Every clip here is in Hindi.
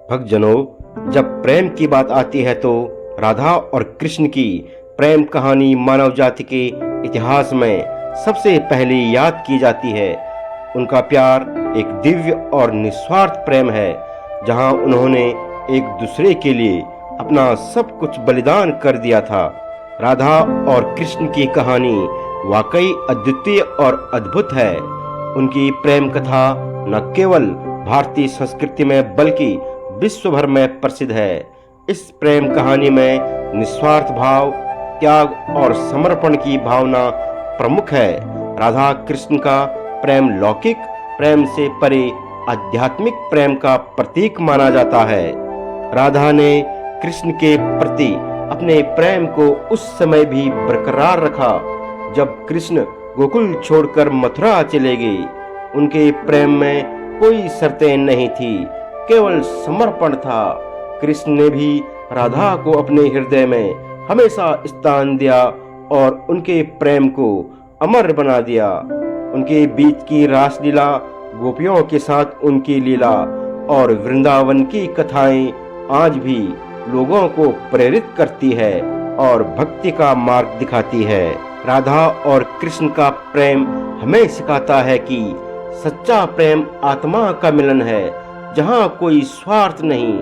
भक्तजनों, जब प्रेम की बात आती है तो राधा और कृष्ण की प्रेम कहानी मानव जाति के इतिहास में सबसे पहले याद की जाती है। उनका प्यार एक दिव्य और निस्वार्थ प्रेम है, जहां उन्होंने एक दूसरे के लिए अपना सब कुछ बलिदान कर दिया था। राधा और कृष्ण की कहानी वाकई अद्वितीय और अद्भुत है। उनकी प्रेम कथा न केवल भारतीय संस्कृति में बल्कि विश्व भर में प्रसिद्ध है। इस प्रेम कहानी में निस्वार्थ भाव, त्याग और समर्पण की भावना प्रमुख है। राधा कृष्ण का प्रेम लौकिक प्रेम से परे आध्यात्मिक प्रेम का प्रतीक माना जाता है। राधा ने कृष्ण के प्रति अपने प्रेम को उस समय भी बरकरार रखा जब कृष्ण गोकुल छोड़कर मथुरा चले गए। उनके प्रेम में कोई शर्तें नहीं थी, केवल समर्पण था। कृष्ण ने भी राधा को अपने हृदय में हमेशा स्थान दिया और उनके प्रेम को अमर बना दिया। उनके बीच की रासलीला, गोपियों के साथ उनकी लीला और वृंदावन की कथाएं आज भी लोगों को प्रेरित करती है और भक्ति का मार्ग दिखाती है। राधा और कृष्ण का प्रेम हमें सिखाता है कि सच्चा प्रेम आत्मा का मिलन है, जहां कोई स्वार्थ नहीं,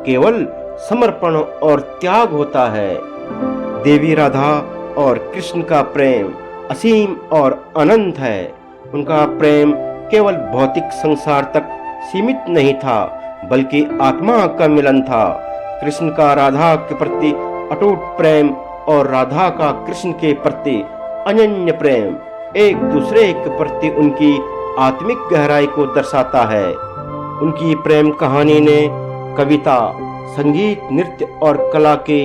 केवल समर्पण और त्याग होता है। देवी राधा और कृष्ण का प्रेम असीम और अनंत है। उनका प्रेम केवल भौतिक संसार तक सीमित नहीं था, बल्कि आत्मा का मिलन था। कृष्ण का राधा के प्रति अटूट प्रेम और राधा का कृष्ण के प्रति अनन्य प्रेम एक दूसरे के प्रति उनकी आत्मिक गहराई को दर्शाता है। उनकी प्रेम कहानी ने कविता, संगीत, नृत्य और कला के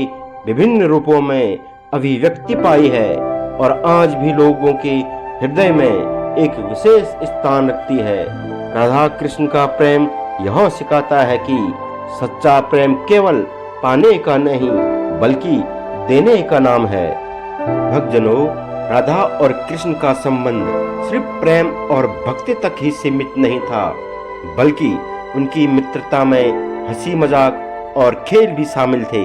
विभिन्न रूपों में अभिव्यक्ति पाई है और आज भी लोगों के हृदय में एक विशेष स्थान रखती है। राधा कृष्ण का प्रेम यह सिखाता है कि सच्चा प्रेम केवल पाने का नहीं, बल्कि देने का नाम है। भक्तजनों, राधा और कृष्ण का संबंध सिर्फ प्रेम और भक्ति तक ही सीमित नहीं था, बल्कि उनकी मित्रता में हंसी मजाक और खेल भी शामिल थे।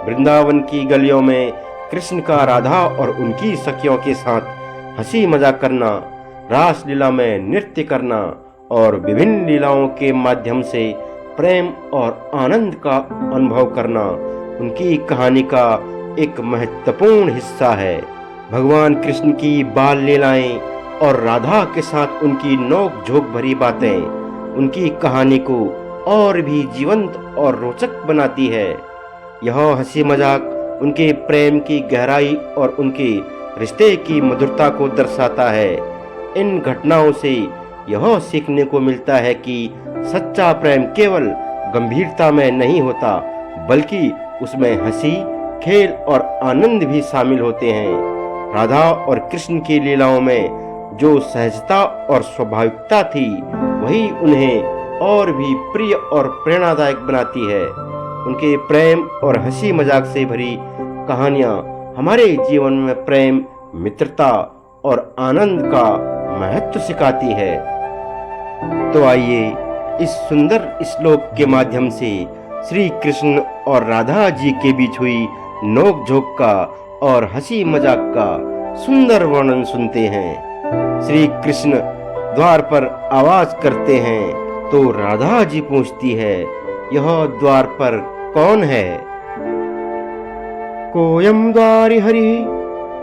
वृंदावन की गलियों में कृष्ण का राधा और उनकी सखियों के साथ हंसी मजाक करना, रास लीला में नृत्य करना और विभिन्न लीलाओं के माध्यम से प्रेम और आनंद का अनुभव करना उनकी कहानी का एक महत्वपूर्ण हिस्सा है। भगवान कृष्ण की बाल लीलाएं और राधा के साथ उनकी नोक झोंक भरी बातें उनकी कहानी को और भी जीवंत और रोचक बनाती है। यह हंसी मजाक उनके प्रेम की गहराई और उनके रिश्ते की मधुरता को दर्शाता है। इन घटनाओं से यह सीखने को मिलता है कि सच्चा प्रेम केवल गंभीरता में नहीं होता, बल्कि उसमें हंसी, खेल और आनंद भी शामिल होते हैं। राधा और कृष्ण की लीलाओं में जो सहजता और स्वाभाविकता थी, वही उन्हें और भी प्रिय और प्रेरणादायक बनाती है। उनके प्रेम और हंसी मजाक से भरी कहानियां हमारे जीवन में प्रेम, मित्रता और आनंद का महत्व सिखाती है। तो आइए इस सुंदर श्लोक के माध्यम से श्री कृष्ण और राधा जी के बीच हुई नोक झोंक का और हंसी मजाक का सुंदर वर्णन सुनते हैं। श्री कृष्ण द्वार पर आवाज करते हैं तो राधा जी पूछती है, यह द्वार पर कौन है? कोयम द्वारि हरि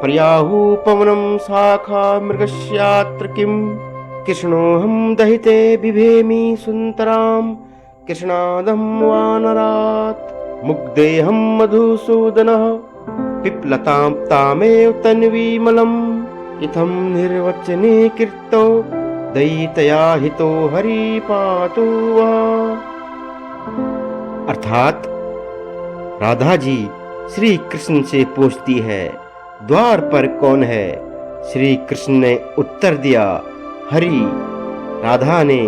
पर्याहु पवनम शाखा मृगस्यात्र किम कृष्णोऽहं दहिते बिभेमि सुन्तरां कृष्णादं वानरात् मुग्धेऽहं मधुसूदनः पिप्लतां तामेव तन्वीमलम् इत्थं निर्वचनीकृतो दयितया हितो हरि पातु वः। अर्थात राधा जी श्री कृष्ण से पूछती है, द्वार पर कौन है? श्री कृष्ण ने उत्तर दिया, हरि। राधा ने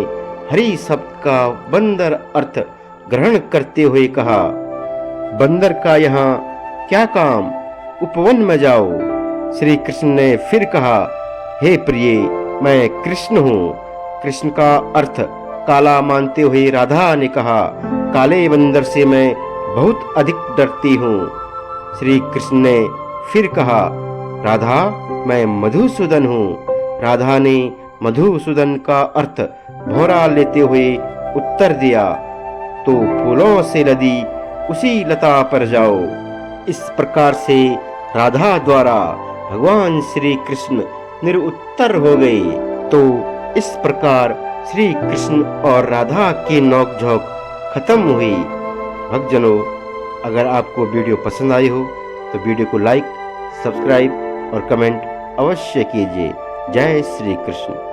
हरि शब्द का बंदर अर्थ ग्रहण करते हुए कहा, बंदर का यहाँ क्या काम, उपवन में जाओ। श्री कृष्ण ने फिर कहा, हे प्रिय, मैं कृष्ण हूँ, कृष्ण का अर्थ काला मानते हुए राधा ने कहा, काले बंदर से मैं बहुत अधिक डरती हूँ। श्री कृष्ण ने फिर कहा, राधा मैं मधुसूदन हूँ। राधा ने मधुसूदन का अर्थ भौरा लेते हुए उत्तर दिया, तो फूलों से लदी उसी लता पर जाओ। इस प्रकार से राधा द्वारा भगवान श्री कृष्ण निरुत्तर हो गए। तो इस प्रकार श्री कृष्ण और राधा की नोकझोंक खत्म हुई। भक्तजनों, अगर आपको वीडियो पसंद आई हो तो वीडियो को लाइक, सब्सक्राइब और कमेंट अवश्य कीजिए। जय श्री कृष्ण।